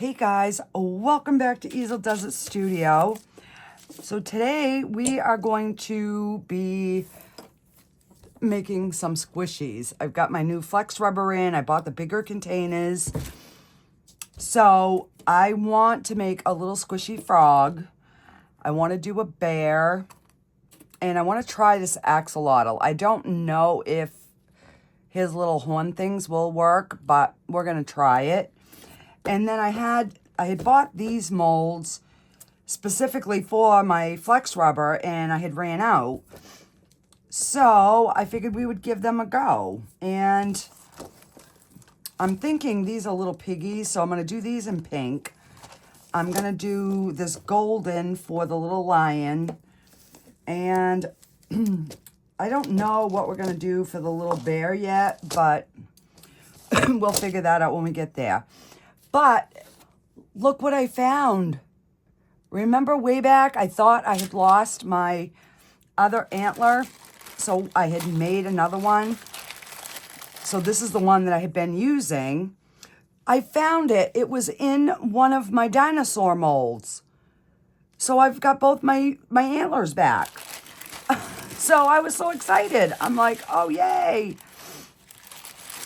Hey guys, welcome back to Easel Does It Studio. So today we are going to be making some squishies. I've got my new flex rubber in. I bought the bigger containers. So I want to make a little squishy frog. I want to do a bear. And I want to try this axolotl. I don't know if his little horn things will work, but we're going to try it. And then I had bought these molds specifically for my flex rubber, and I had ran out. So I figured we would give them a go. And I'm thinking these are little piggies, so I'm going to do these in pink. I'm going to do this golden for the little lion. And I don't know what we're going to do for the little bear yet, but we'll figure that out when we get there. But look what I found. Remember way back, I thought I had lost my other antler, so I had made another one. So this is the one that I had been using. I found it. It was in one of my dinosaur molds. So I've got both my antlers back. So I was so excited. I'm like, oh, yay.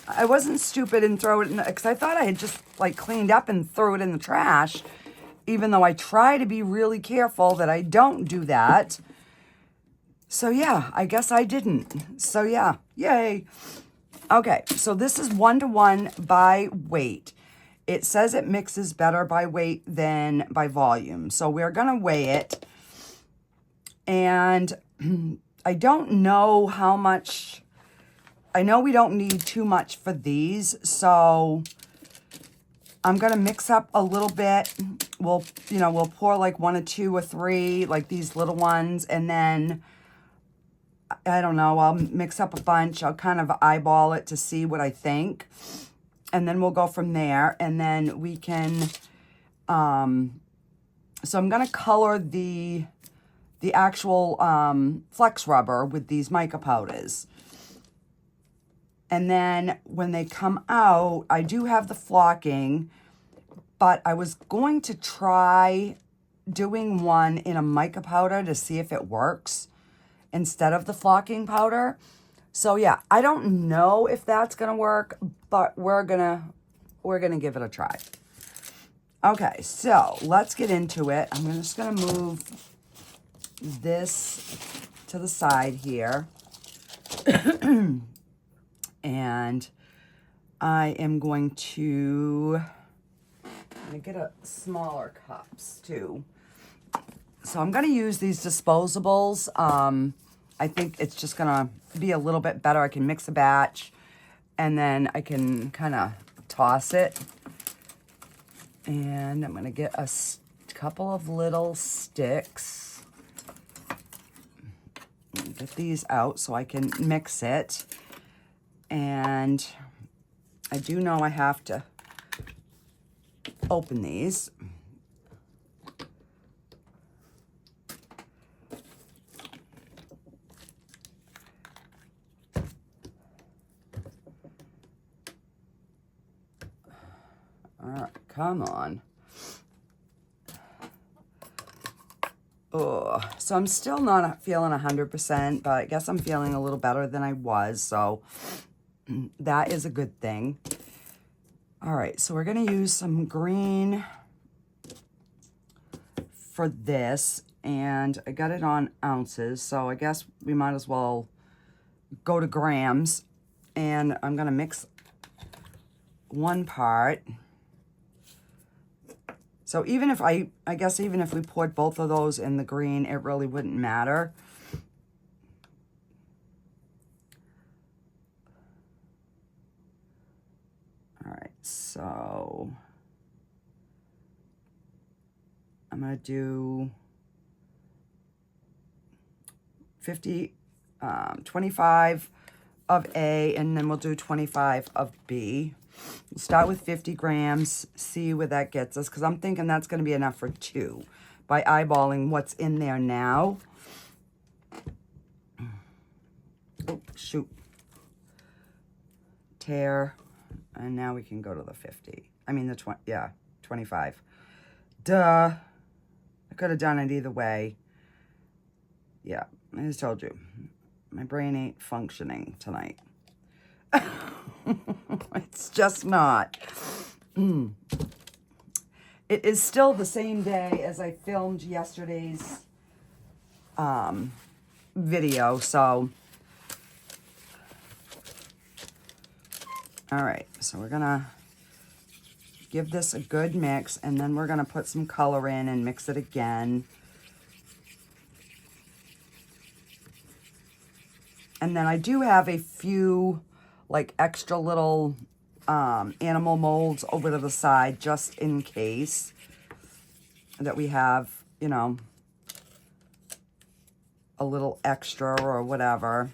I wasn't stupid and throw it in, because I thought I had just like cleaned up and threw it in the trash, even though I try to be really careful that I don't do that. So yeah, I guess I didn't. So yeah, yay. Okay, so this is 1-to-1 by weight. It says it mixes better by weight than by volume. So we're gonna weigh it. And I don't know how much. I know we don't need too much for these, so I'm gonna mix up a little bit. We'll pour like 1 or 2 or 3, like these little ones, and then, I don't know, I'll mix up a bunch. I'll kind of eyeball it to see what I think, and then we'll go from there, and then we can, so I'm gonna color the actual flex rubber with these mica powders. And then when they come out, I do have the flocking, but I was going to try doing one in a mica powder to see if it works instead of the flocking powder. So yeah, I don't know if that's gonna work, but we're gonna give it a try. Okay, so let's get into it. I'm just gonna move this to the side here. And I am going to get a smaller cups too. So I'm going to use these disposables. I think it's just going to be a little bit better. I can mix a batch and then I can kind of toss it. And I'm going to get a couple of little sticks. Get these out so I can mix it. And I do know I have to open these. All right, come on. Oh, so I'm still not feeling 100%, but I guess I'm feeling a little better than I was, so that is a good thing. All right, so we're going to use some green for this, and I got it on ounces, so I guess we might as well go to grams. And I'm going to mix 1 part. So even if I guess even if we poured both of those in the green, it really wouldn't matter. All right, so I'm going to do 25 of A, and then we'll do 25 of B. We'll start with 50 grams, see where that gets us, because I'm thinking that's going to be enough for 2 by eyeballing what's in there now. Oh, shoot. Tear. And now we can go to the 50. I mean the 20, yeah, 25. Duh. I could have done it either way. Yeah, I just told you. My brain ain't functioning tonight. It's just not. It is still the same day as I filmed yesterday's video, so. All right, so we're gonna give this a good mix, and then we're gonna put some color in and mix it again. And then I do have a few like extra little animal molds over to the side just in case that we have, you know, a little extra or whatever.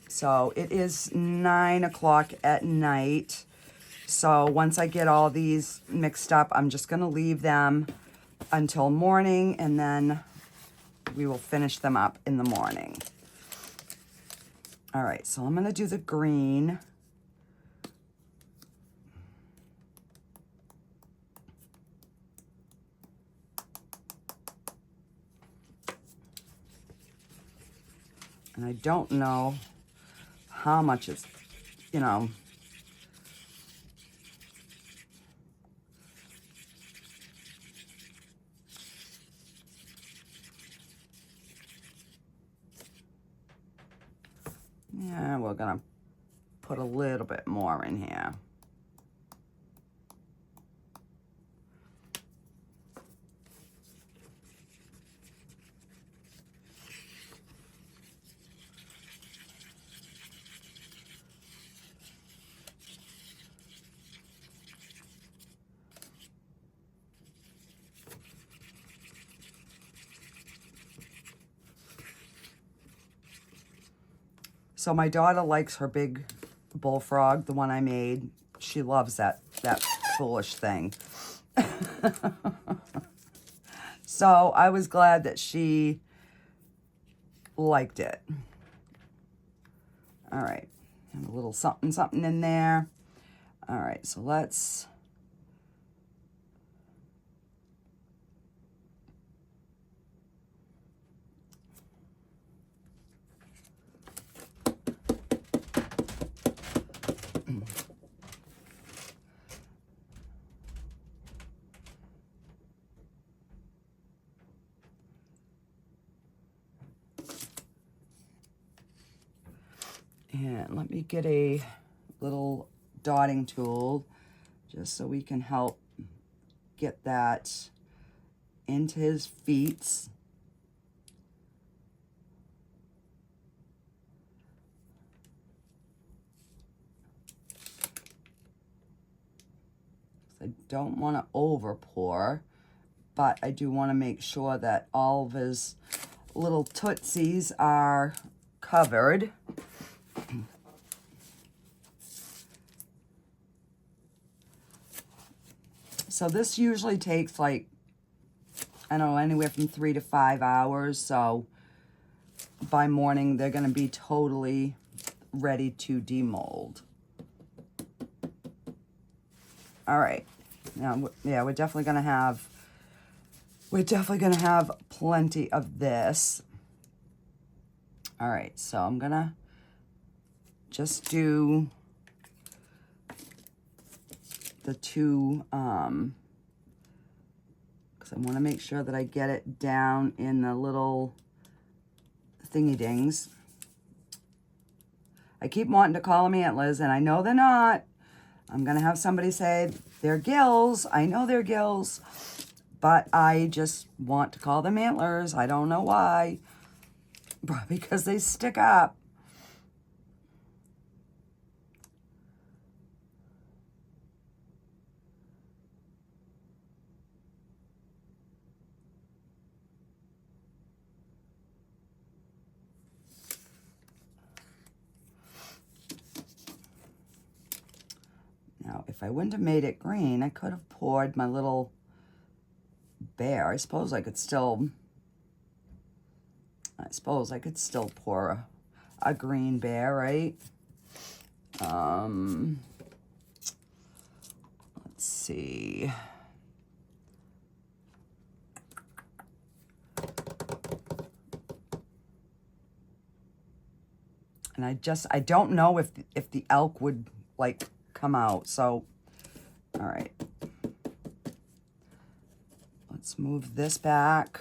So it is 9 o'clock at night. So once I get all these mixed up, I'm just going to leave them until morning, and then we will finish them up in the morning. All right, so I'm going to do the green. And I don't know how much is, you know, yeah, we're gonna put a little bit more in here. So my daughter likes her big bullfrog, the one I made. She loves that foolish thing. So I was glad that she liked it. All right, and a little something, something in there. All right, so let's... And let me get a little dotting tool just so we can help get that into his feet. I don't want to over pour, but I do want to make sure that all of his little tootsies are covered. So this usually takes like, I don't know, anywhere from 3 to 5 hours. So by morning, they're going to be totally ready to demold. All right. Now, yeah, we're definitely going to have plenty of this. All right. So I'm going to just do the two, because I want to make sure that I get it down in the little thingy dings. I keep wanting to call them antlers, and I know they're not. I'm going to have somebody say they're gills. I know they're gills, but I just want to call them antlers. I don't know why. Probably because they stick up. Now, if I wouldn't have made it green, I could have poured my little bear. I suppose I could still pour a green bear, right? Let's let's see. And I don't know if the elk would like come out. So, all right. Let's move this back.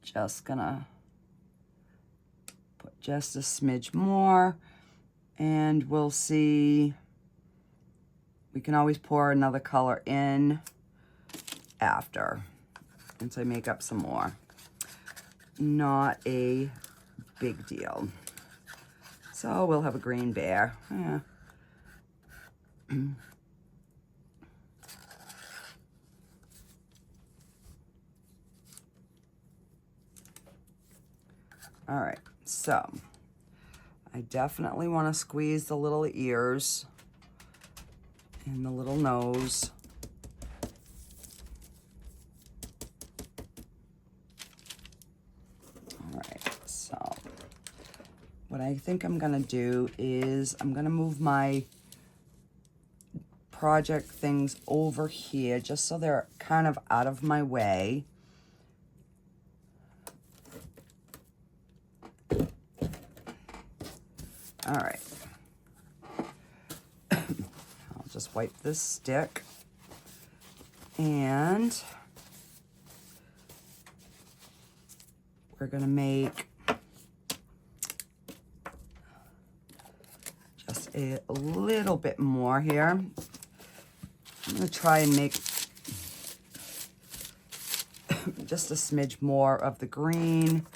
Just gonna put just a smidge more, and we'll see. We can always pour another color in after, once I make up some more. Not a big deal. So we'll have a green bear. Yeah. All right, so I definitely want to squeeze the little ears and the little nose. All right, so what I think I'm gonna do is I'm gonna move my project things over here just so they're kind of out of my way. All right. I'll just wipe this stick. And we're going to make just a little bit more here. I'm going to try and make just a smidge more of the green.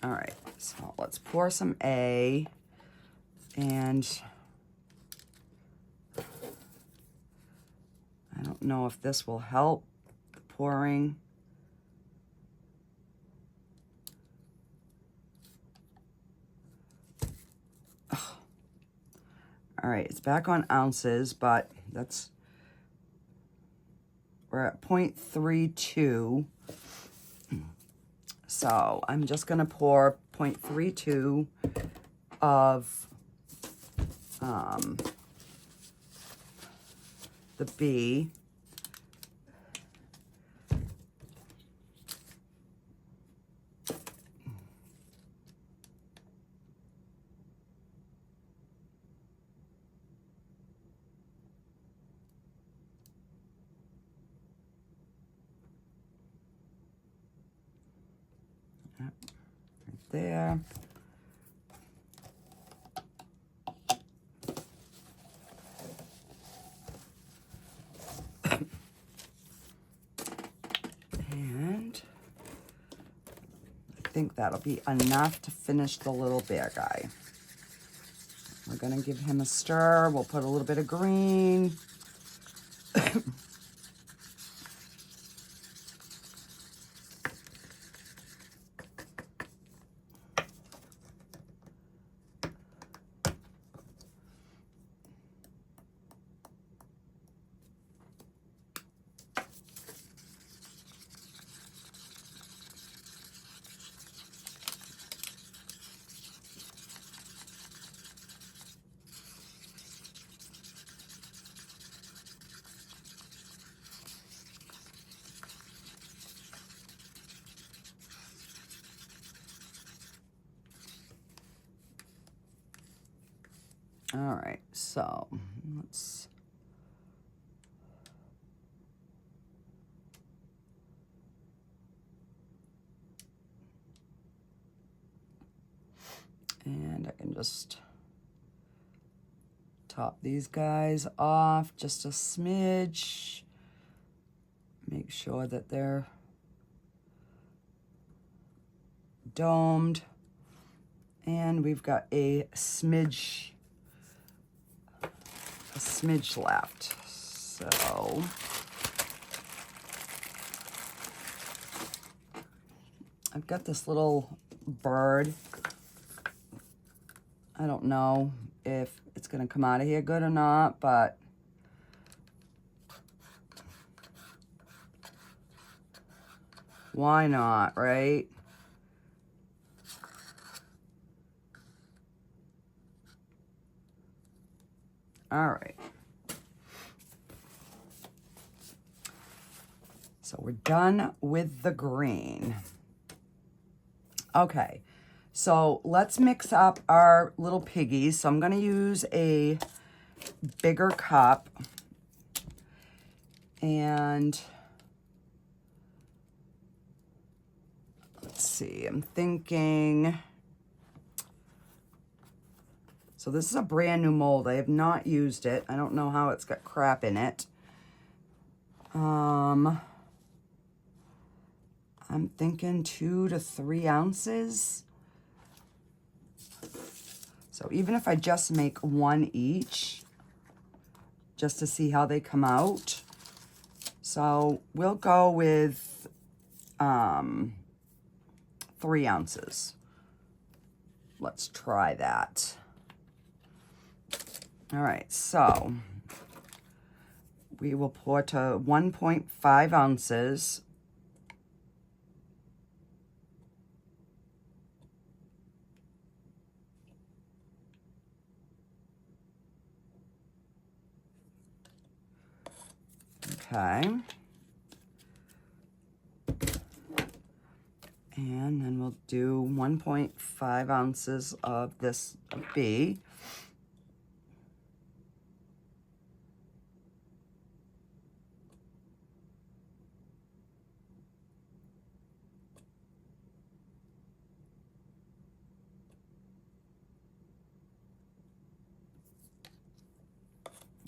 All right, so let's pour some A, and I don't know if this will help the pouring. Ugh. All right, it's back on ounces, but we're at 0.32. So I'm just going to pour 0.32 of the B. Yep, right there. And I think that'll be enough to finish the little bear guy. We're gonna give him a stir. We'll put a little bit of green. All right, so let's and I can just top these guys off just a smidge. Make sure that they're domed. And we've got a smidge left. So I've got this little bird. I don't know if it's gonna come out of here good or not, but why not, right? All right. So we're done with the green. Okay, so let's mix up our little piggies. So I'm going to use a bigger cup. And let's see, I'm thinking, so this is a brand new mold. I have not used it. I don't know how it's got crap in it. I'm thinking 2 to 3 ounces. So even if I just make 1 each, just to see how they come out. So we'll go with 3 ounces. Let's try that. All right, so we will pour to 1.5 ounces. Okay. And then we'll do 1.5 ounces of this bee.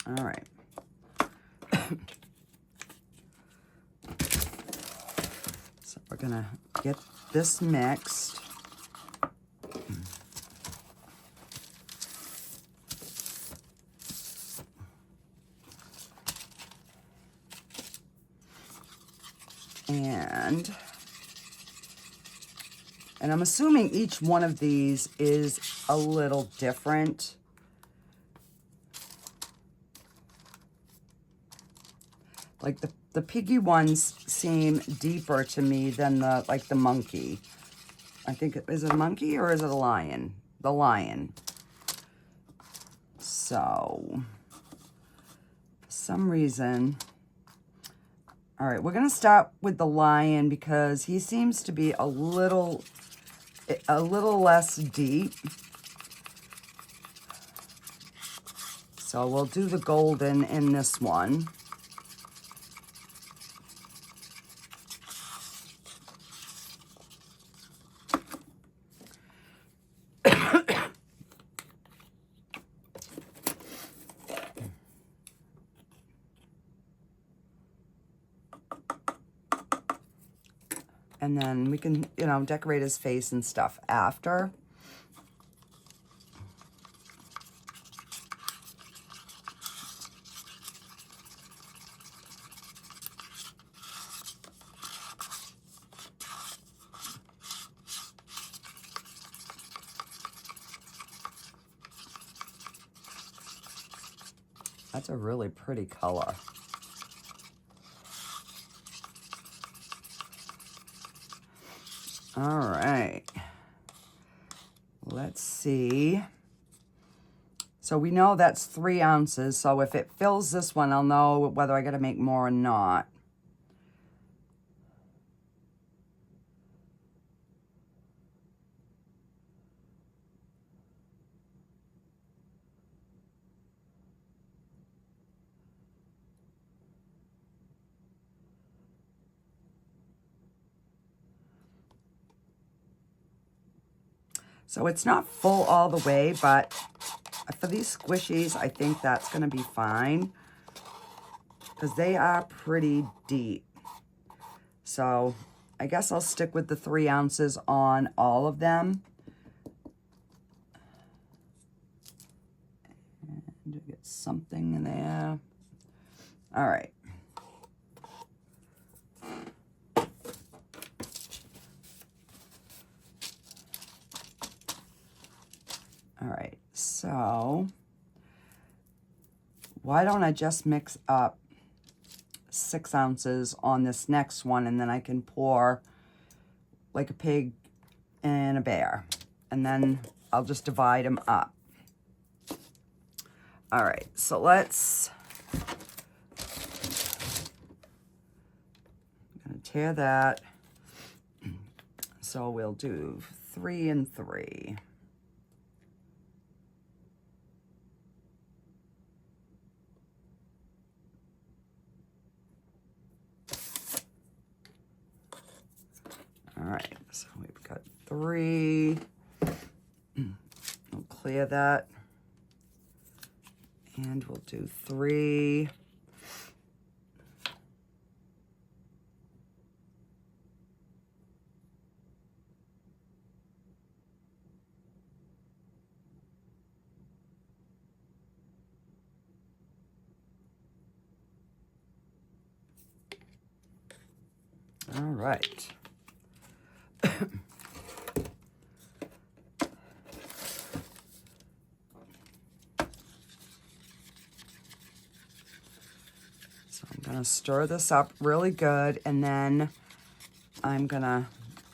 All right. So we're gonna get this mixed. And I'm assuming each one of these is a little different. Like the piggy ones seem deeper to me than the monkey. I think, is it a monkey or is it a lion? The lion. So, for some reason, all right, we're gonna start with the lion because he seems to be a little less deep. So we'll do the golden in this one. And then we can, you know, decorate his face and stuff after. That's a really pretty color. All right, let's see. So we know that's 3 ounces. So if it fills this one, I'll know whether I got to make more or not. So it's not full all the way, but for these squishies, I think that's going to be fine because they are pretty deep. So I guess I'll stick with the 3 ounces on all of them. And get something in there. All right. All right, so why don't I just mix up 6 ounces on this next one, and then I can pour like a pig and a bear, and then I'll just divide them up. All right, so let's, I'm gonna tear that. So we'll do 3 and 3. All right, so we've got 3. We'll clear that. And we'll do 3. All right. So I'm gonna stir this up really good, and then I'm gonna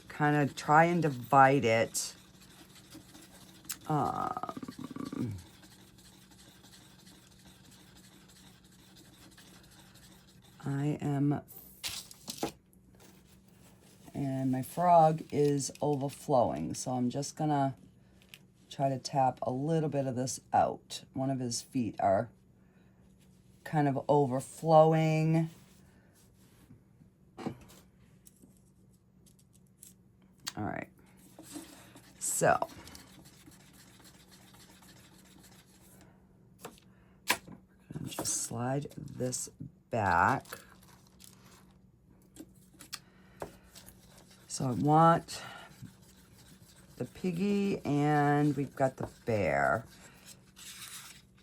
kind of try and divide it. And my frog is overflowing, so I'm just gonna try to tap a little bit of this out. One of his feet are kind of overflowing. All right, so I'm just slide this back. So I want the piggy and we've got the bear.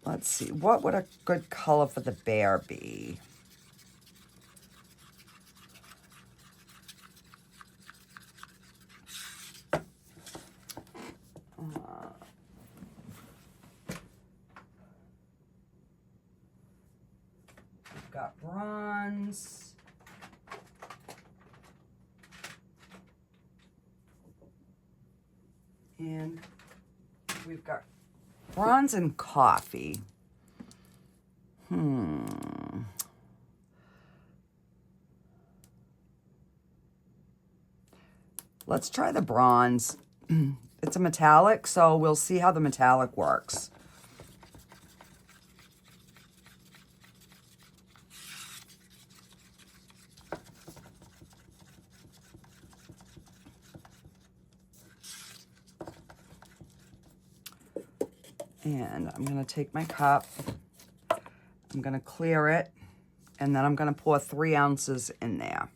Let's see, what would a good color for the bear be? We've got bronze. And we've got bronze and coffee. Let's try the bronze. It's a metallic, so we'll see how the metallic works. And I'm gonna take my cup, I'm gonna clear it, and then I'm gonna pour 3 ounces in there.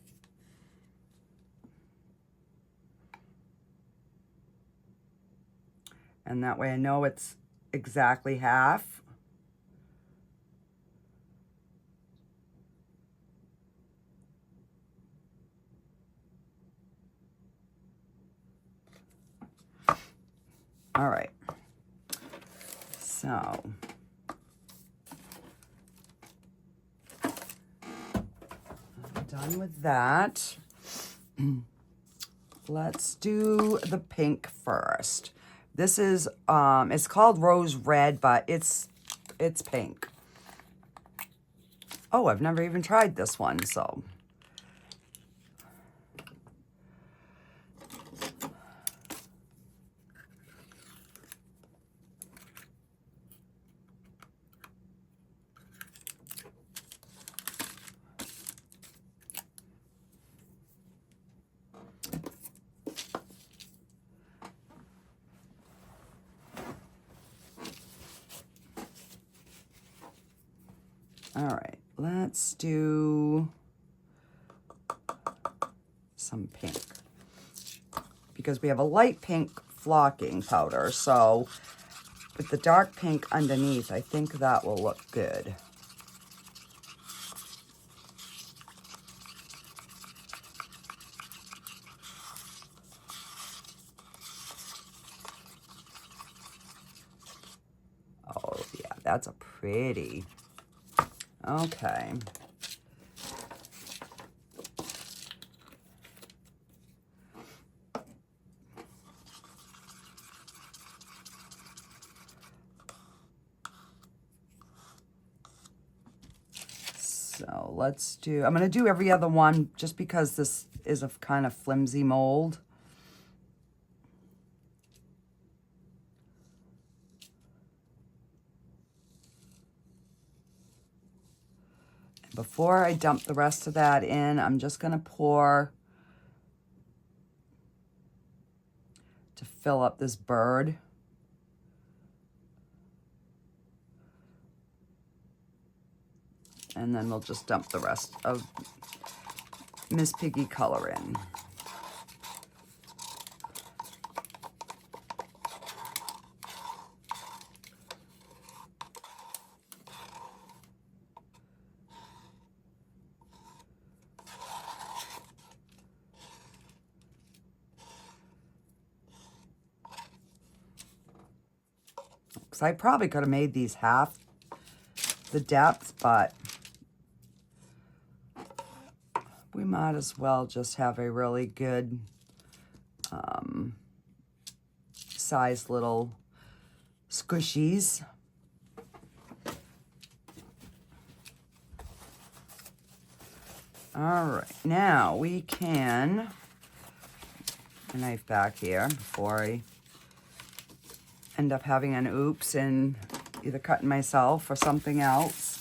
And that way I know it's exactly half. All right. So, I'm done with that. Let's do the pink first. This is, it's called Rose Red, but it's pink. Oh, I've never even tried this one, so. All right, let's do some pink because we have a light pink flocking powder. So with the dark pink underneath, I think that will look good. Oh yeah, that's a pretty. Okay. So let's do, I'm going to do every other one just because this is a kind of flimsy mold. Before I dump the rest of that in, I'm just going to pour to fill up this bird. And then we'll just dump the rest of Miss Piggy color in. Because I probably could have made these half the depth, but we might as well just have a really good size little squishies. All right, now we can, a knife back here before I end up having an oops and either cutting myself or something else.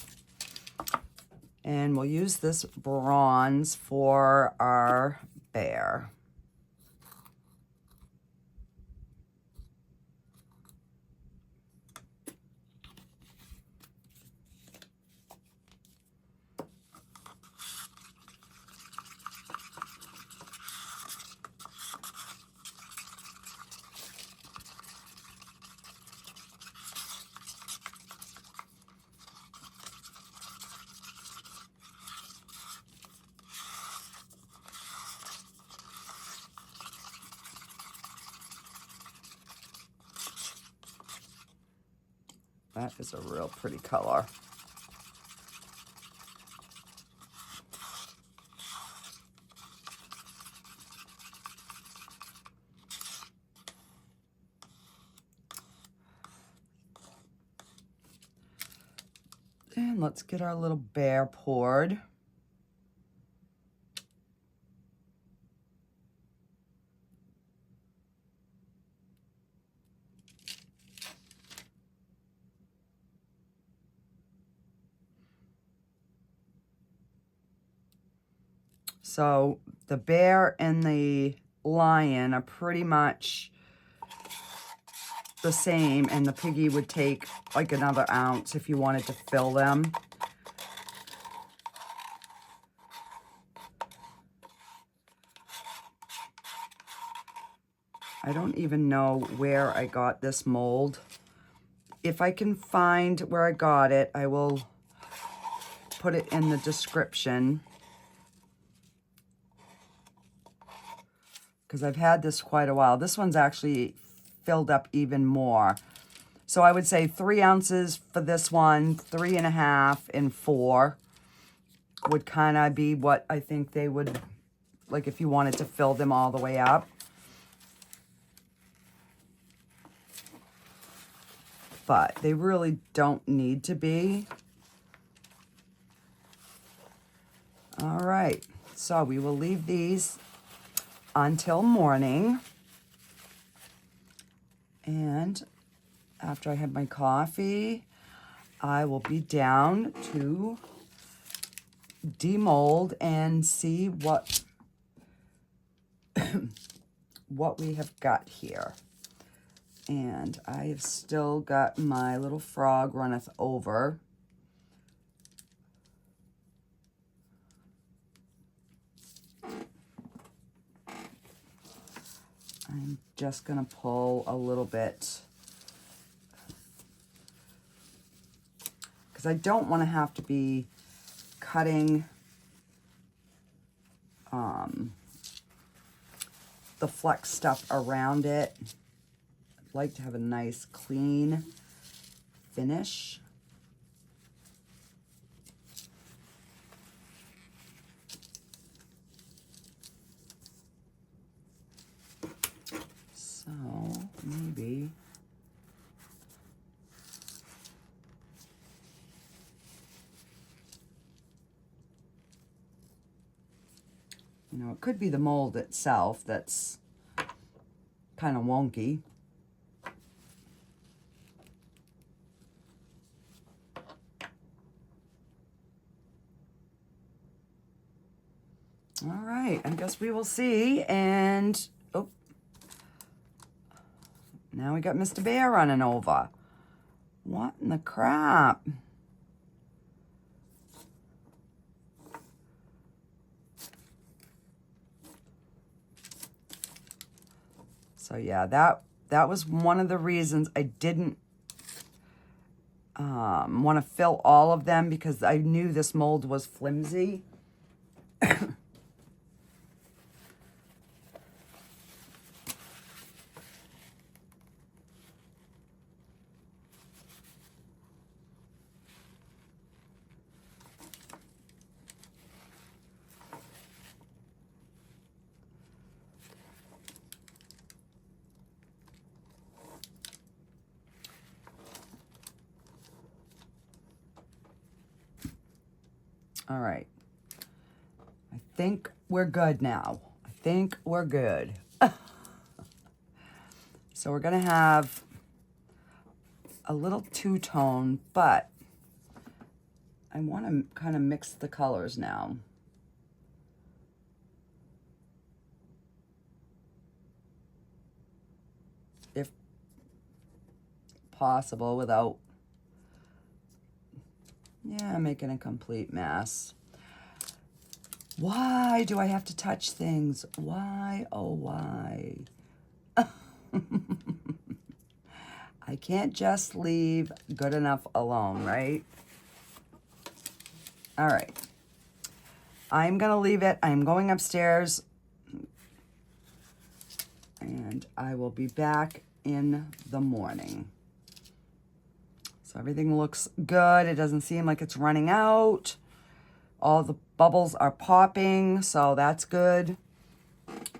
And we'll use this bronze for our bear. That is a real pretty color. And let's get our little bear poured. So the bear and the lion are pretty much the same, and the piggy would take like another ounce if you wanted to fill them. I don't even know where I got this mold. If I can find where I got it, I will put it in the description, because I've had this quite a while. This one's actually filled up even more. So I would say 3 ounces for this one, 3.5 and 4 would kind of be what I think they would, like if you wanted to fill them all the way up. But they really don't need to be. All right, so we will leave these until morning. And after I have my coffee, I will be down to demold and see what what we have got here. And I have still got my little frog runneth over. I'm just going to pull a little bit, because I don't want to have to be cutting the flex stuff around it. I'd like to have a nice clean finish. So maybe You know, it could be the mold itself that's kind of wonky. All right, I guess we will see. And, oh, now we got Mr. Bear running over. What in the crap? So yeah, that was one of the reasons I didn't want to fill all of them, because I knew this mold was flimsy. All right. I think we're good now. I think we're good. So we're going to have a little two-tone, but I want to kind of mix the colors now. If possible, without, yeah, making a complete mess. Why do I have to touch things? Why, oh why? I can't just leave good enough alone, right? All right. I'm going to leave it. I'm going upstairs. And I will be back in the morning. So everything looks good. It doesn't seem like it's running out. All the bubbles are popping, so that's good.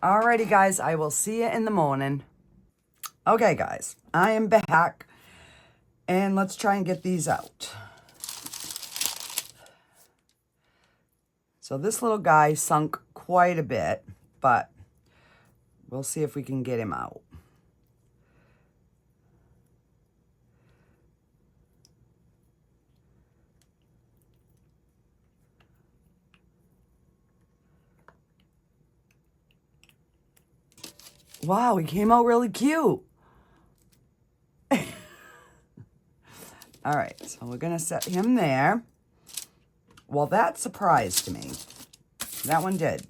Alrighty, guys, I will see you in the morning. Okay, guys, I am back, and let's try and get these out. So this little guy sunk quite a bit, but we'll see if we can get him out. Wow, he came out really cute. All right, so we're going to set him there. Well, that surprised me. That one did.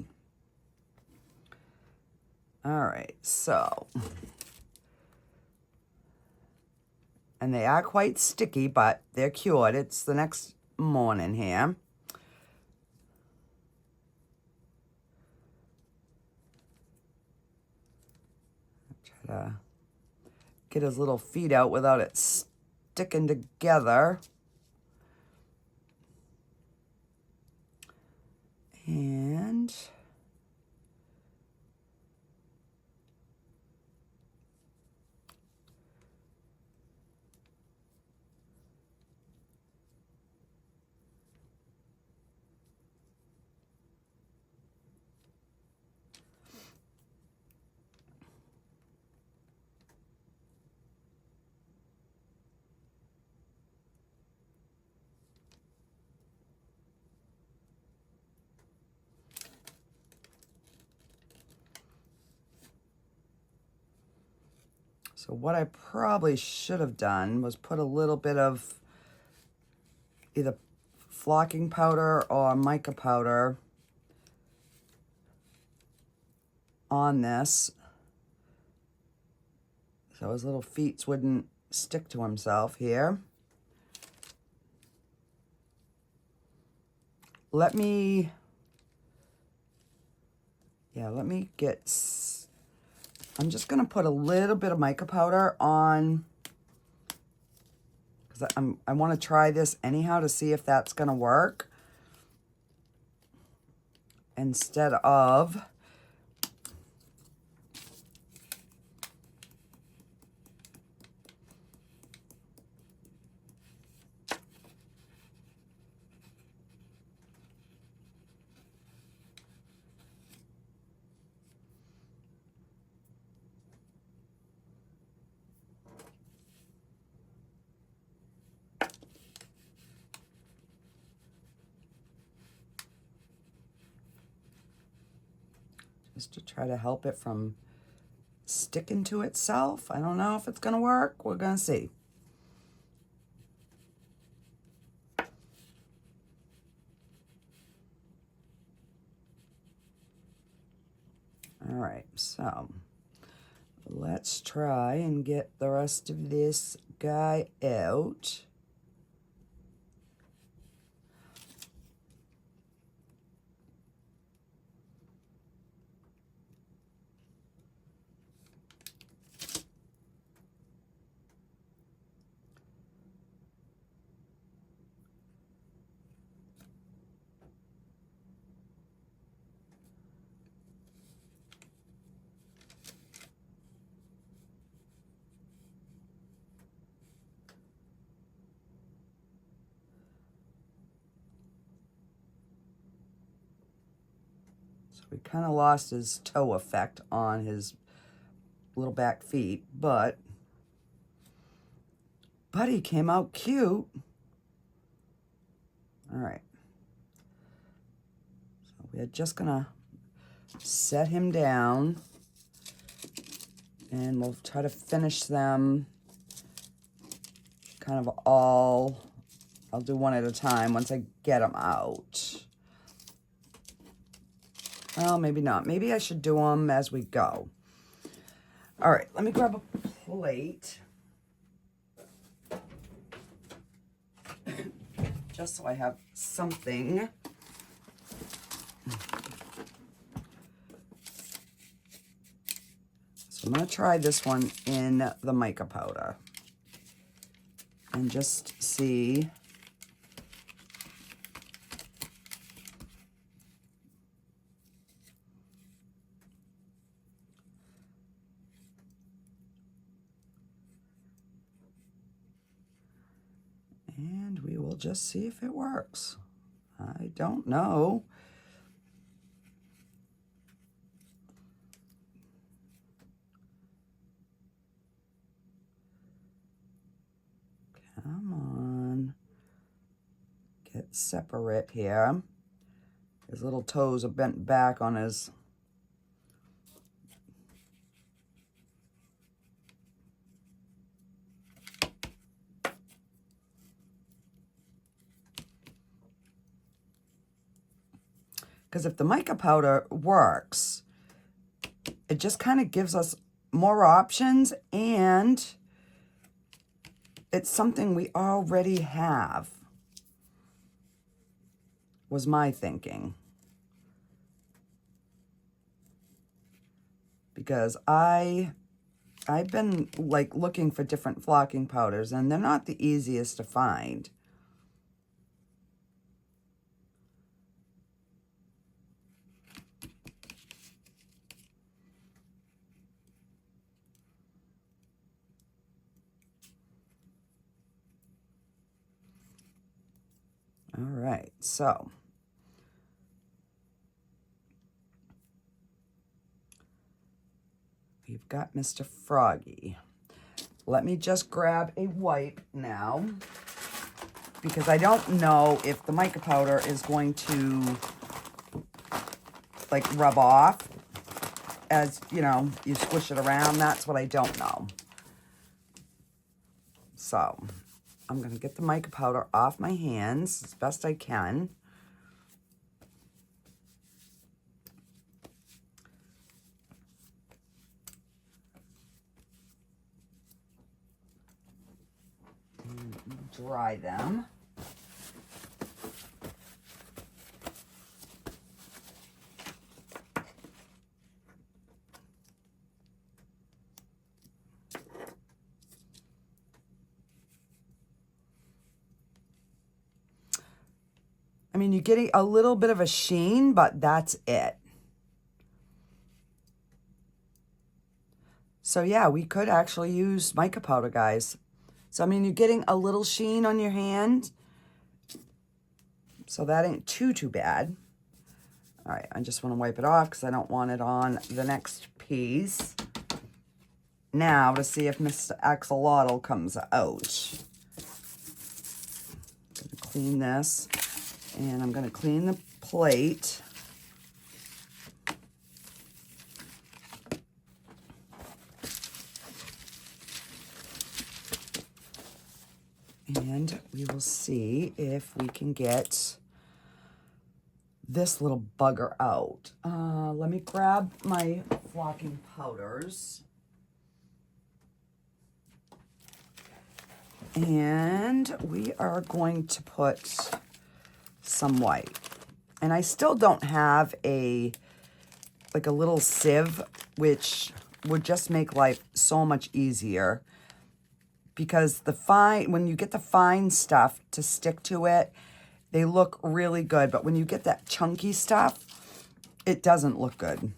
All right, so. And they are quite sticky, but they're cured. It's the next morning here. Try to get his little feet out without it sticking together. And so what I probably should have done was put a little bit of either flocking powder or mica powder on this, so his little feet wouldn't stick to himself here. Let me get, I'm just going to put a little bit of mica powder on, because I want to try this anyhow to see if that's going to work, instead of just to try to help it from sticking to itself. I don't know if it's going to work. We're going to see. All right, so let's try and get the rest of this guy out. We kind of lost his toe effect on his little back feet, but he came out cute. All right. So we're just gonna set him down and we'll try to finish them kind of all. I'll do one at a time once I get them out. Well, maybe not. Maybe I should do them as we go. All right, let me grab a plate. Just so I have something. So I'm going to try this one in the mica powder. And just see. And we will just see if it works. I don't know. Come on. Get separate here. His little toes are bent back on his... Because if the mica powder works, it just kind of gives us more options, and it's something we already have, was my thinking. Because I've been like looking for different flocking powders, and they're not the easiest to find. All right, so we've got Mr. Froggy. Let me just grab a wipe now, because I don't know if the mica powder is going to like rub off as, you know, you squish it around. That's what I don't know. So I'm going to get the mica powder off my hands as best I can. And dry them. I mean, you're getting a little bit of a sheen, but that's it. So yeah, we could actually use mica powder, guys. So, I mean, you're getting a little sheen on your hand. So that ain't too bad. All right, I just want to wipe it off because I don't want it on the next piece. Now, to see if Mr. Axolotl comes out. I'm going to clean this. And I'm going to clean the plate. And we will see if we can get this little bugger out. Let me grab my flocking powders. And we are going to put some white. And I still don't have like a little sieve, which would just make life so much easier. Because when you get the fine stuff to stick to it, they look really good. But when you get that chunky stuff, it doesn't look good.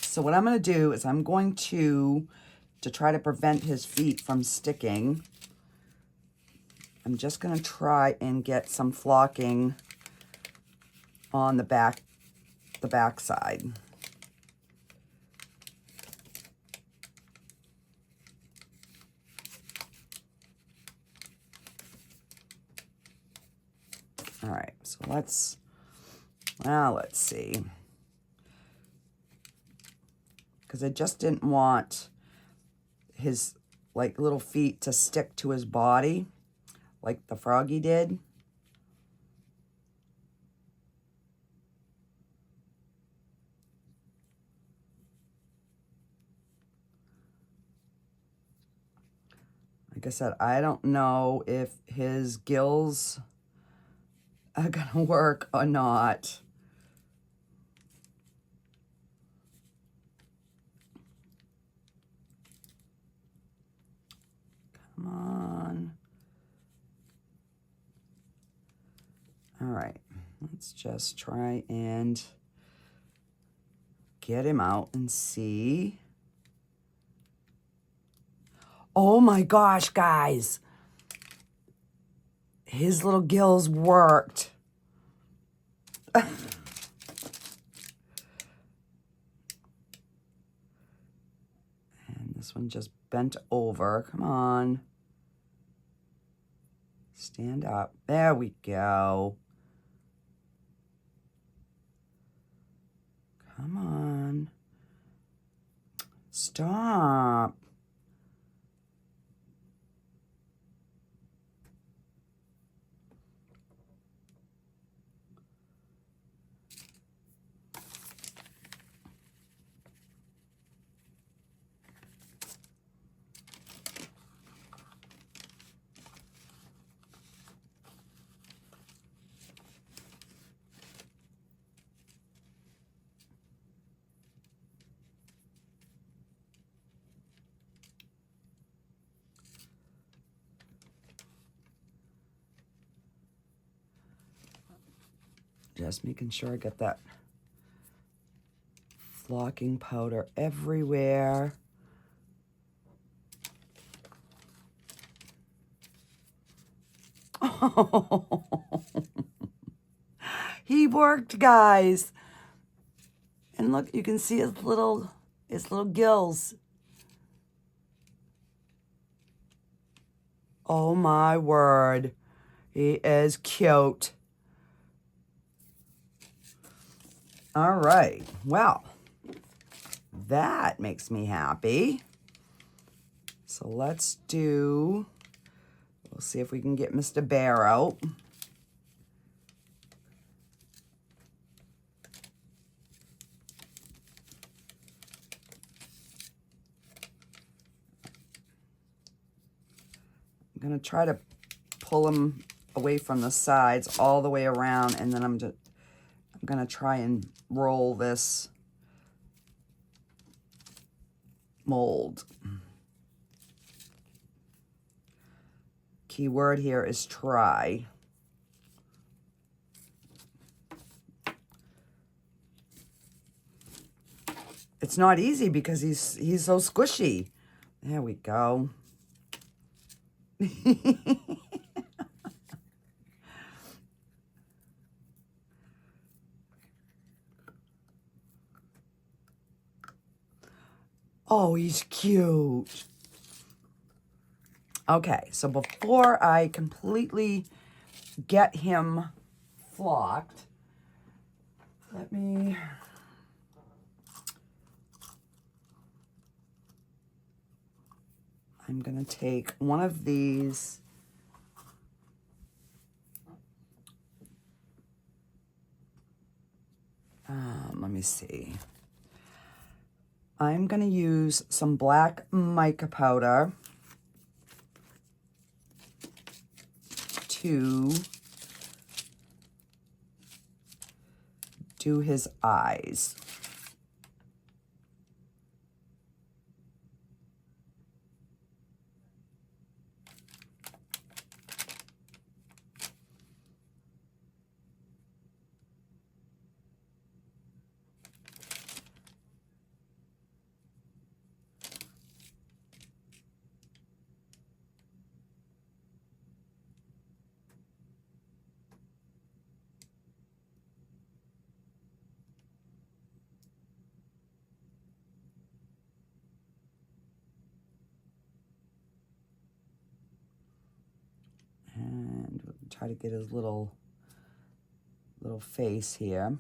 So what I'm going to do is I'm going to try to prevent his feet from sticking, I'm just going to try and get some flocking on the back side. All right, so let's see. Because I just didn't want his like little feet to stick to his body like the froggy did. Like I said, I don't know if his gills are gonna work or not. Come on. All right, let's just try and get him out and see. Oh my gosh, guys. His little gills worked. And this one just bent over. Come on. Stand up. There we go. Come on. Stop. Just making sure I get that flocking powder everywhere. Oh, he worked, guys. And look, you can see his little gills. Oh my word. He is cute. All right, well, that makes me happy. So we'll see if we can get Mr. Bear out. I'm gonna try to pull him away from the sides all the way around, and then I'm gonna try and roll this mold. Key word here is try. It's not easy because he's so squishy. There we go. Oh, he's cute. Okay, so before I completely get him flocked, I'm going to take one of these me see. I'm going to use some black mica powder to do his eyes. And we'll try to get his little face here.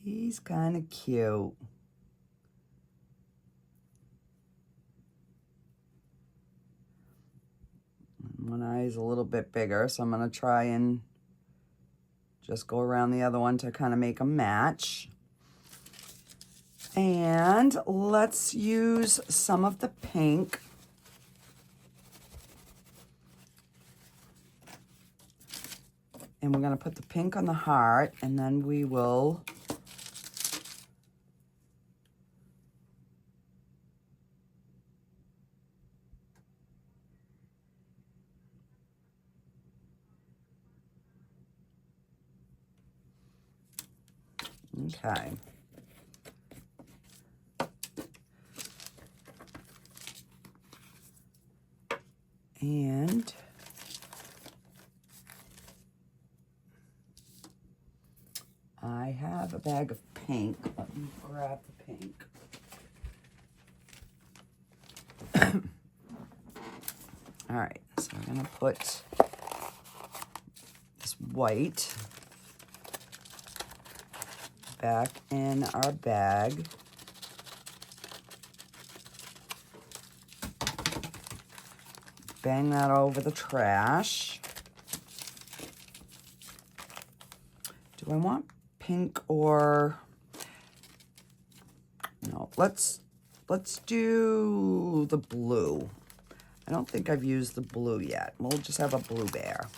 He's kind of cute. One eye is a little bit bigger, so I'm going to try and just go around the other one to kind of make a match. And let's use some of the pink. And we're going to put the pink on the heart, and then we will okay. And I have a bag of pink. Let me grab the pink. All right, so I'm gonna put this white back in our bag. Bang that over the trash. Do I want pink or no? Let's do the blue. I don't think I've used the blue yet. We'll just have a blue bear.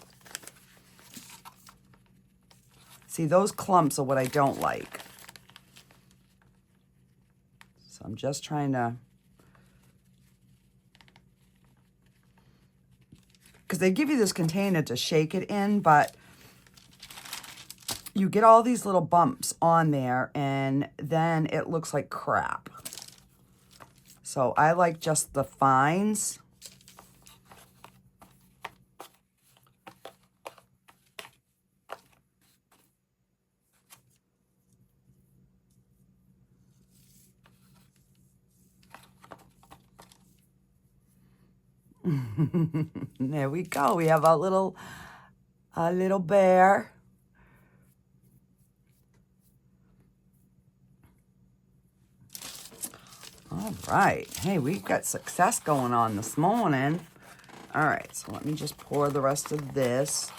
See, those clumps are what I don't like. So I'm just trying to, because they give you this container to shake it in, but you get all these little bumps on there and then it looks like crap. So I like just the fines. There we go. We have our little bear. All right. Hey, we've got success going on this morning. All right, so let me just pour the rest of this.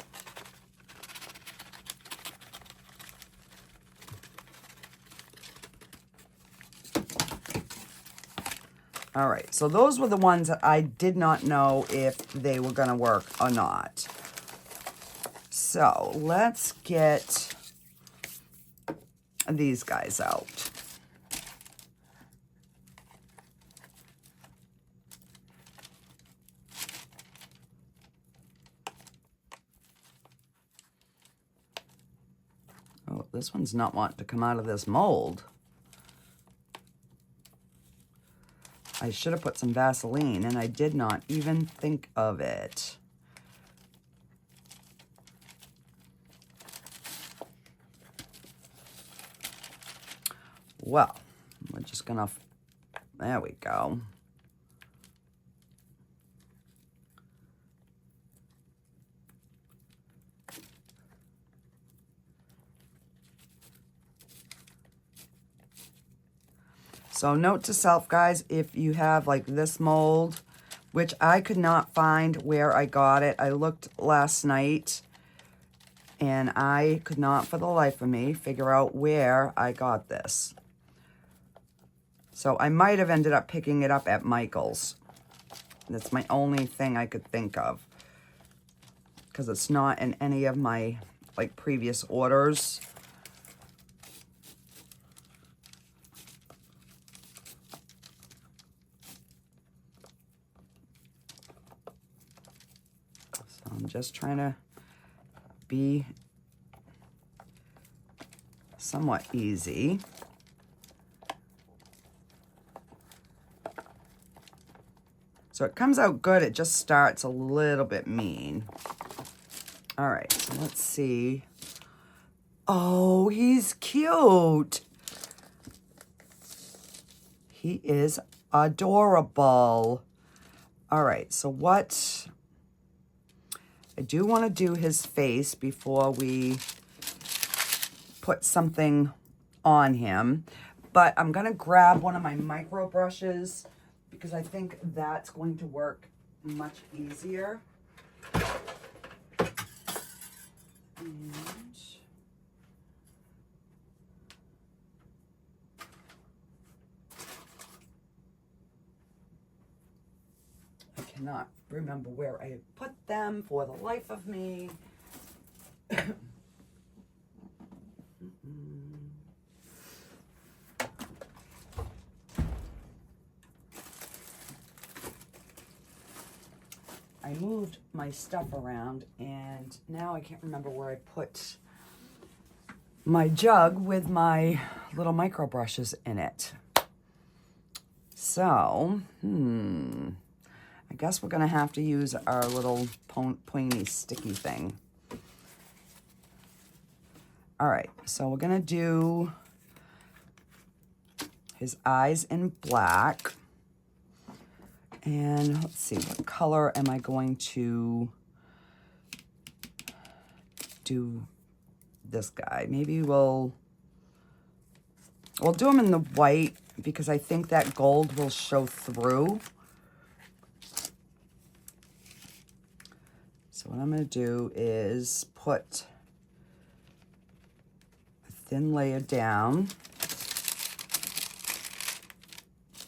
All right, so those were the ones that I did not know if they were going to work or not. So let's get these guys out. Oh, this one's not wanting to come out of this mold. I should have put some Vaseline, and I did not even think of it. Well, we're just gonna, there we go. So note to self, guys, if you have like this mold, which I could not find where I got it. I looked last night and I could not for the life of me figure out where I got this. So I might have ended up picking it up at Michael's. That's my only thing I could think of, because it's not in any of my like previous orders. So I'm just trying to be somewhat easy. So it comes out good, it just starts a little bit mean. All right, so let's see. Oh, he's cute. He is adorable. All right, so what I do want to do his face before we put something on him, but I'm gonna grab one of my micro brushes because I think that's going to work much easier. And I cannot remember where I put them for the life of me. I moved my stuff around and now I can't remember where I put my jug with my little micro brushes in it. So, I guess we're gonna have to use our little pointy sticky thing. All right, so we're gonna do his eyes in black. And let's see, what color am I going to do this guy? Maybe we'll do him in the white because I think that gold will show through. So what I'm going to do is put a thin layer down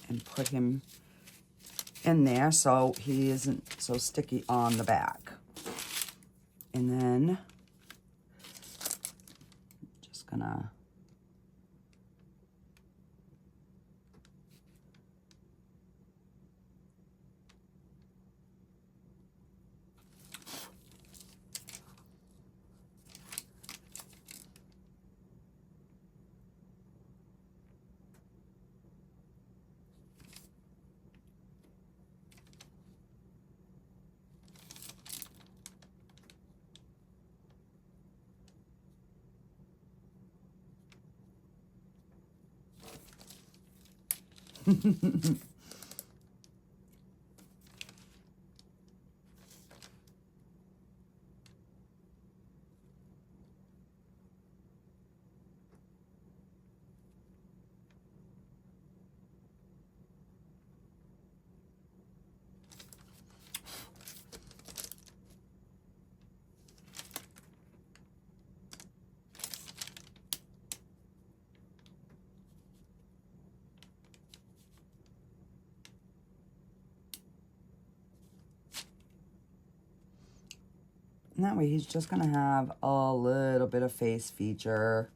and put him in there so he isn't so sticky on the back. And then just gonna and that way he's just gonna have a little bit of face feature.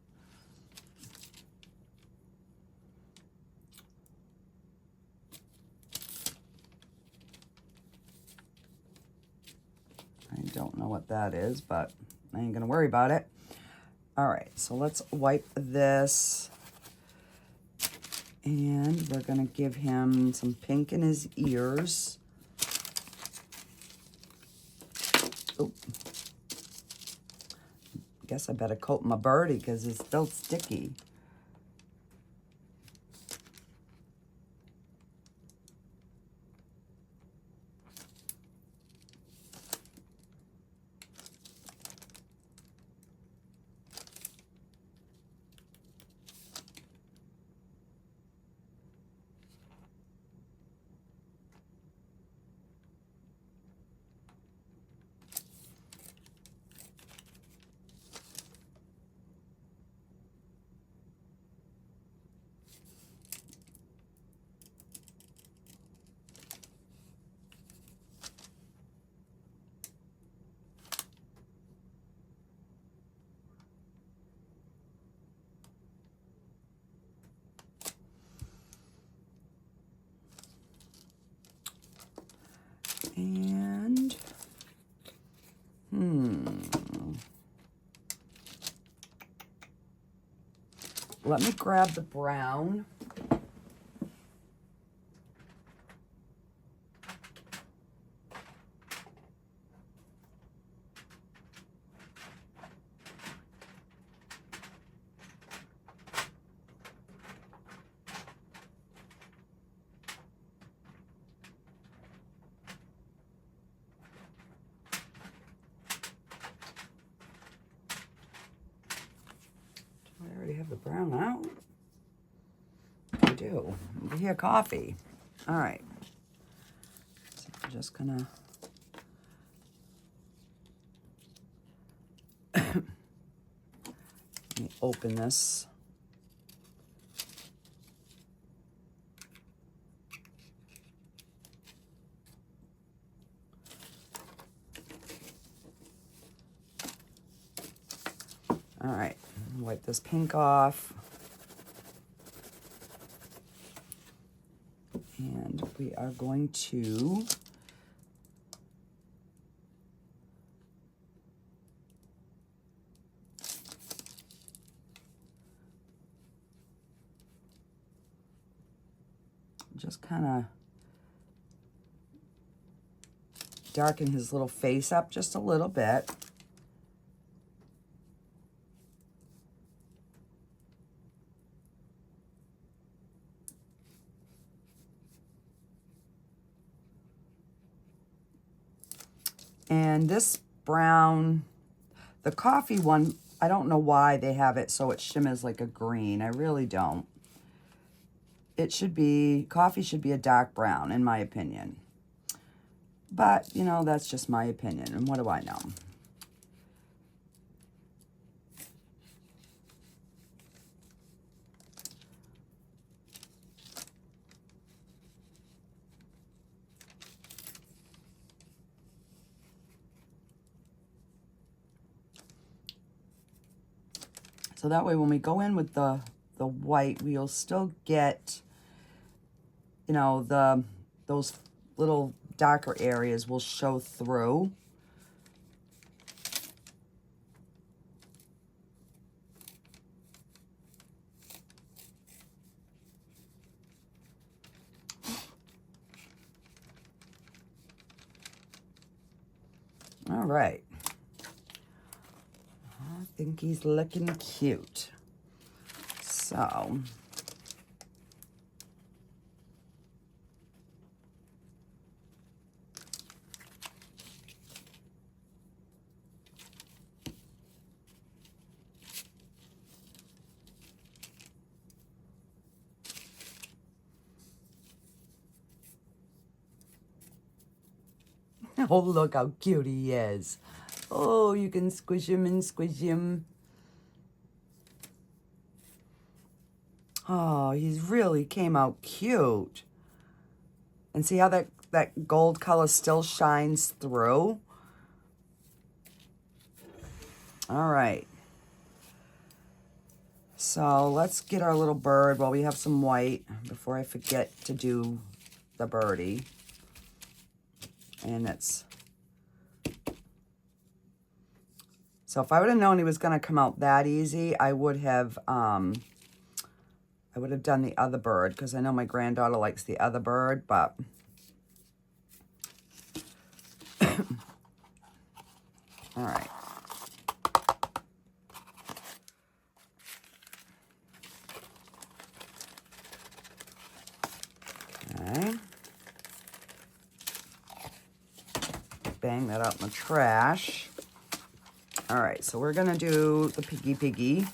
I don't know what that is, but I ain't gonna worry about it. All right, so let's wipe this. And we're gonna give him some pink in his ears. Oh, guess I better coat my birdie because it's still sticky. let me grab the brown. I already have the brown out. I do. Over here, coffee. All right. So I'm just gonna let me open this. All right, wipe this pink off. And we are going to just kind of darken his little face up just a little bit. And this brown, the coffee one, I don't know why they have it so it shimmers like a green. I really don't. It should be, coffee should be a dark brown, in my opinion. But, you know, that's just my opinion, and what do I know? So that way when we go in with the white, we'll still get, you know, those little darker areas will show through. All right. I think he's looking cute. So, oh, look how cute he is. Oh, you can squish him and squish him. Oh, he's really came out cute. And see how that gold color still shines through? All right. So let's get our little bird while we have some white before I forget to do the birdie. And it's... So if I would have known he was going to come out that easy, I would have done the other bird, because I know my granddaughter likes the other bird, but all right. Okay. Bang that out in the trash. All right, so we're gonna do the piggy.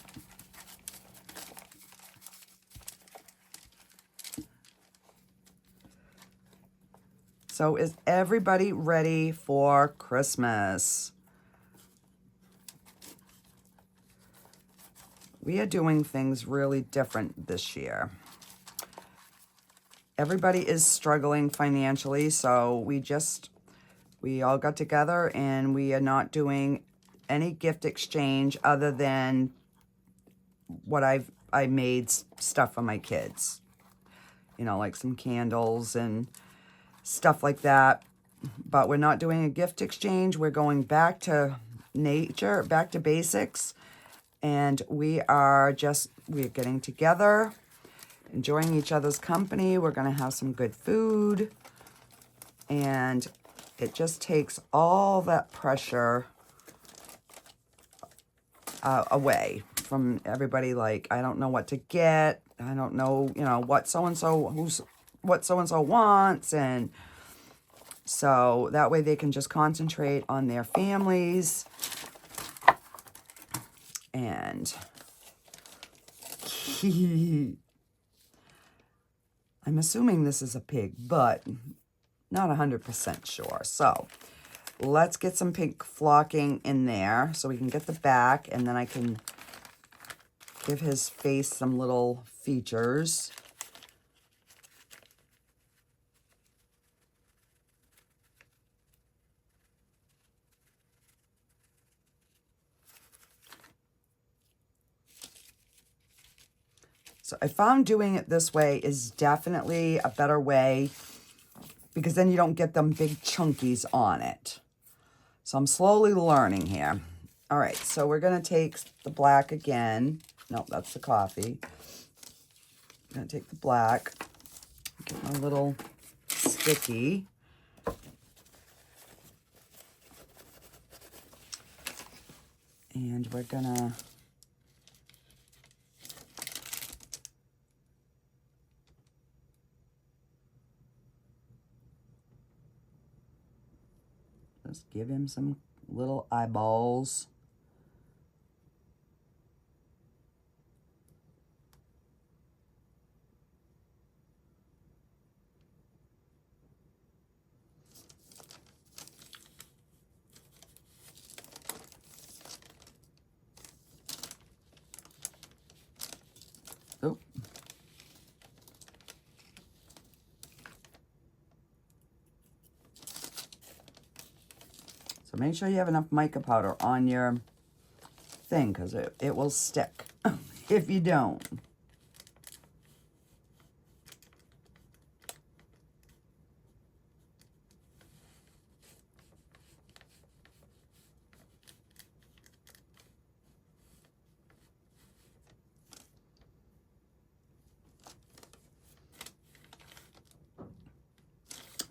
So is everybody ready for Christmas? We are doing things really different this year. Everybody is struggling financially, so we all got together and we are not doing any gift exchange other than what I made stuff for my kids. You know, like some candles and stuff like that. But we're not doing a gift exchange. We're going back to nature, back to basics. And we're getting together, enjoying each other's company. We're going to have some good food. And it just takes all that pressure away from everybody. Like, I don't know what to get. I don't know, what so-and-so wants. And so that way they can just concentrate on their families. And I'm assuming this is a pig, but not 100% sure. So let's get some pink flocking in there so we can get the back, and then I can give his face some little features. So I found doing it this way is definitely a better way, because then you don't get them big chunkies on it. So I'm slowly learning here. All right, so we're going to take the black again. No, that's the coffee. I'm going to take the black, get my little sticky. And we're going to just give him some little eyeballs. Oh. So make sure you have enough mica powder on your thing, because it will stick if you don't.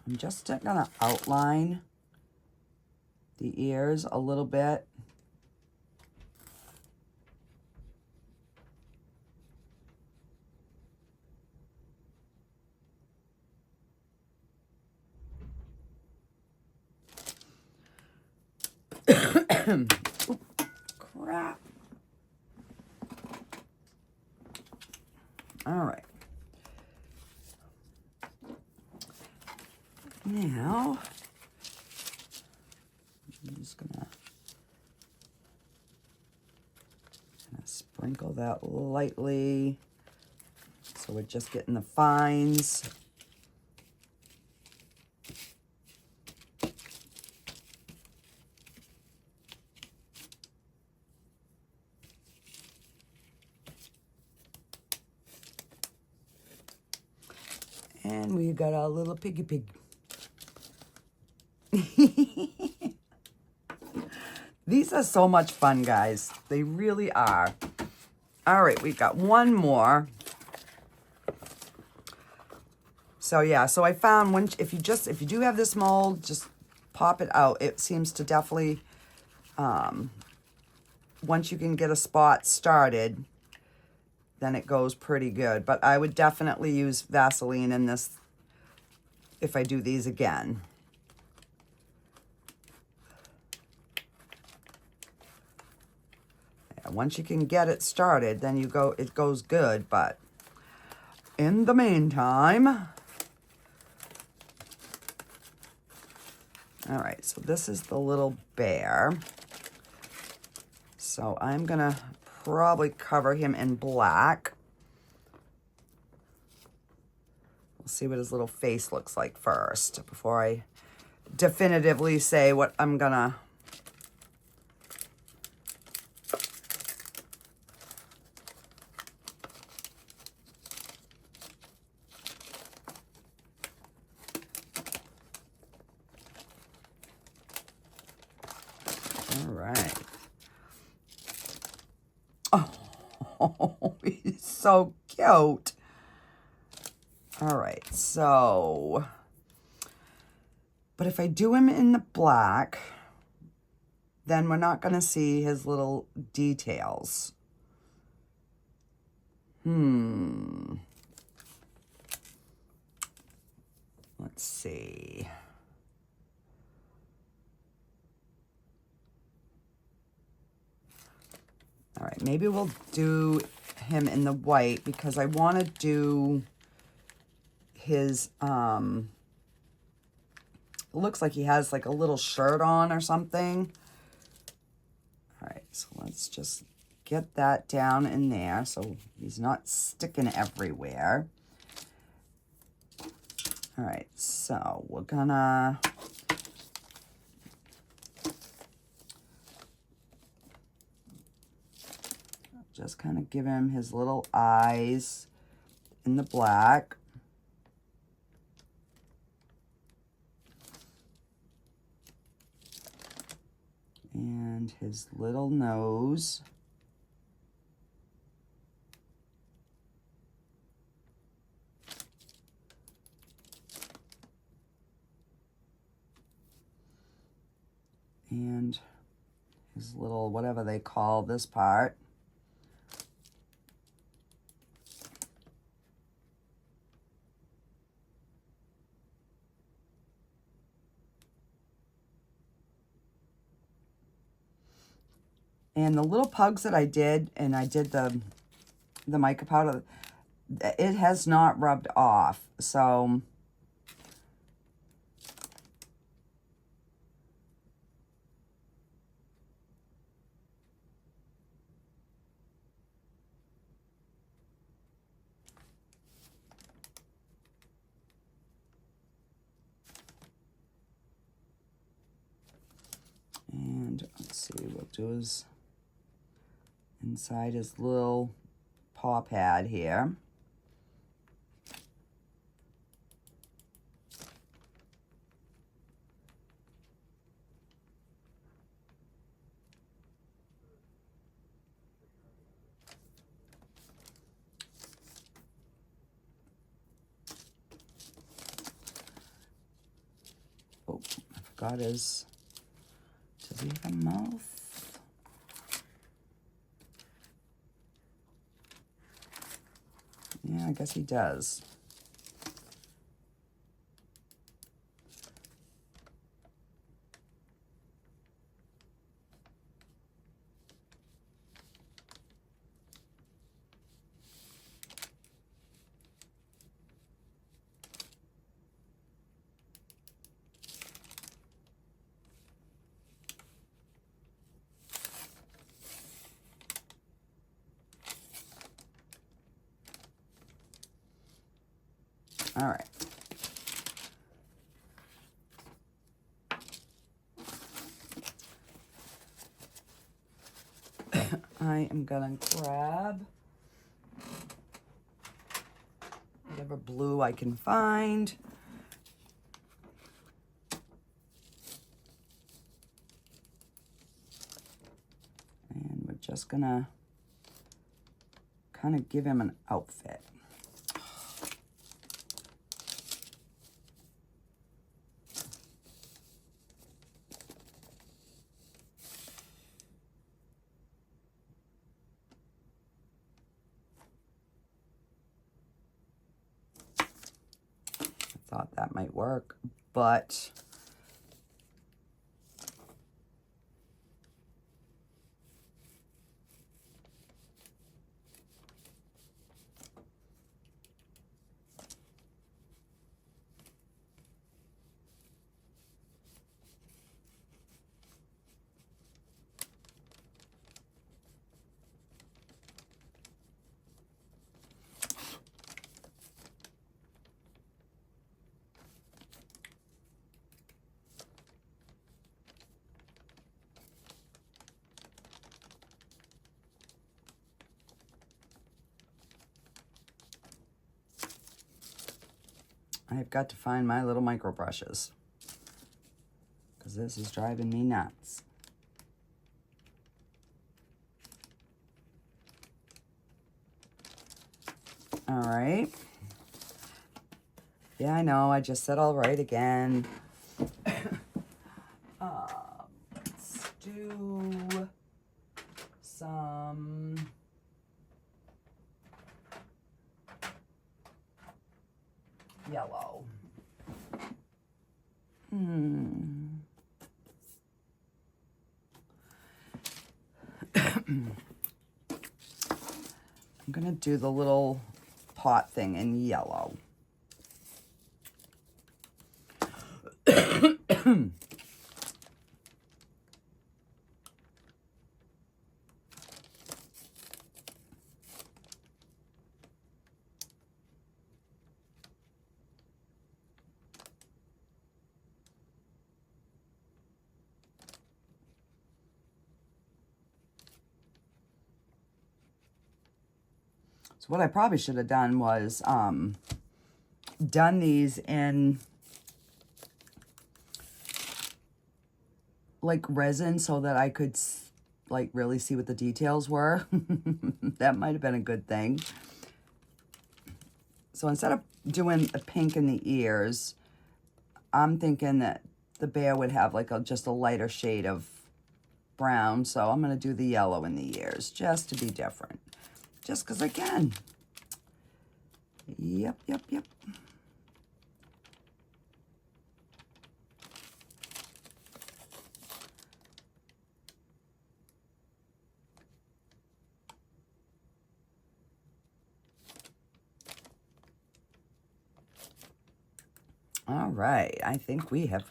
I'm just gonna outline the ears a little bit. Ooh, crap. All right. Now, I'm just gonna sprinkle that lightly. So we're just getting the fines. And we got our little piggy pig. These are so much fun, guys. They really are. All right, we've got one more. So yeah, so I found if you do have this mold, just pop it out. It seems to definitely, once you can get a spot started, then it goes pretty good. But I would definitely use Vaseline in this if I do these again. Yeah, once you can get it started, then it goes good. But in the meantime, all right, so this is the little bear. So I'm gonna probably cover him in black. We'll see what his little face looks like first before I definitively say what I'm gonna. All right. Oh, he's so cute. All right, so, but if I do him in the black, then we're not going to see his little details. Let's see. All right, maybe we'll do him in the white because I want to do his, it looks like he has like a little shirt on or something. All right, so let's just get that down in there so he's not sticking everywhere. All right, so we're gonna just kind of give him his little eyes in the black. And his little nose. And his little, whatever they call this part. And the little pugs that I did, and I did the mica powder, it has not rubbed off. So and let's see, we'll do his inside his little paw pad here. Oh, I forgot his, does he have a mouth? Yeah, I guess he does. All right. I am gonna grab whatever blue I can find. And we're just gonna kind of give him an outfit. Thought that might work, but I've got to find my little micro brushes because this is driving me nuts. All right. Yeah, I know. I just said all right again. Let's do some yellow. I'm going to do the little pot thing in yellow. So what I probably should have done was done these in like resin so that I could like really see what the details were. That might have been a good thing. So instead of doing a pink in the ears, I'm thinking that the bear would have like just a lighter shade of brown. So I'm going to do the yellow in the ears just to be different. Just because I can. Yep. All right, I think we have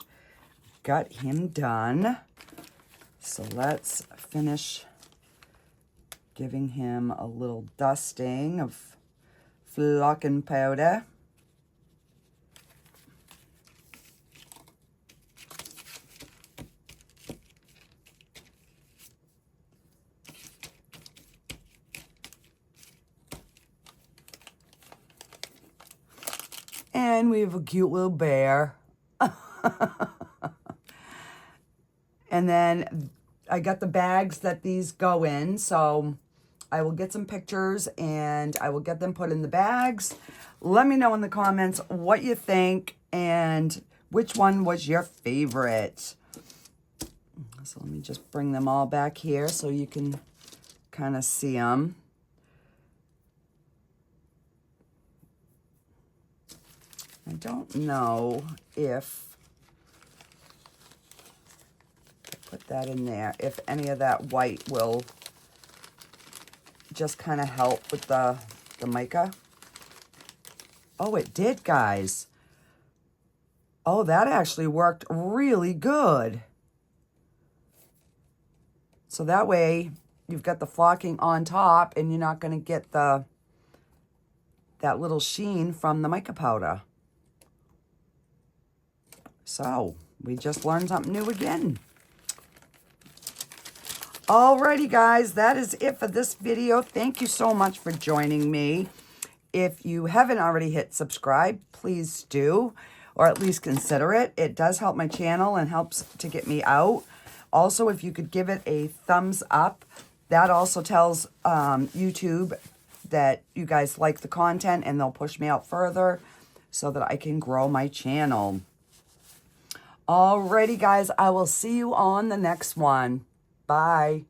got him done. So let's finish giving him a little dusting of flocking powder. And we have a cute little bear. And then I got the bags that these go in, so I will get some pictures and I will get them put in the bags. Let me know in the comments what you think and which one was your favorite. So let me just bring them all back here so you can kind of see them. I don't know if I put that in there, if any of that white will just kind of help with the mica. Oh, it did, guys. Oh, that actually worked really good. So that way you've got the flocking on top and you're not going to get that little sheen from the mica powder. So we just learned something new again. Alrighty, guys, that is it for this video. Thank you so much for joining me. If you haven't already hit subscribe, please do, or at least consider it. It does help my channel and helps to get me out. Also, if you could give it a thumbs up, that also tells YouTube that you guys like the content and they'll push me out further so that I can grow my channel. Alrighty, guys, I will see you on the next one. Bye.